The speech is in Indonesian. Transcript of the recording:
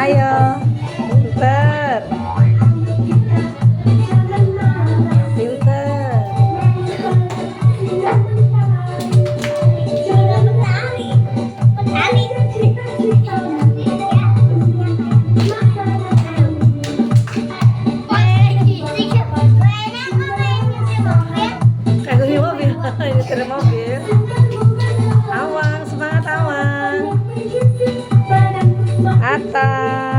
Ayo, pinter, pinter. Kagumi mobil, nyetir mobil. Awang, semangat Awang. Atas.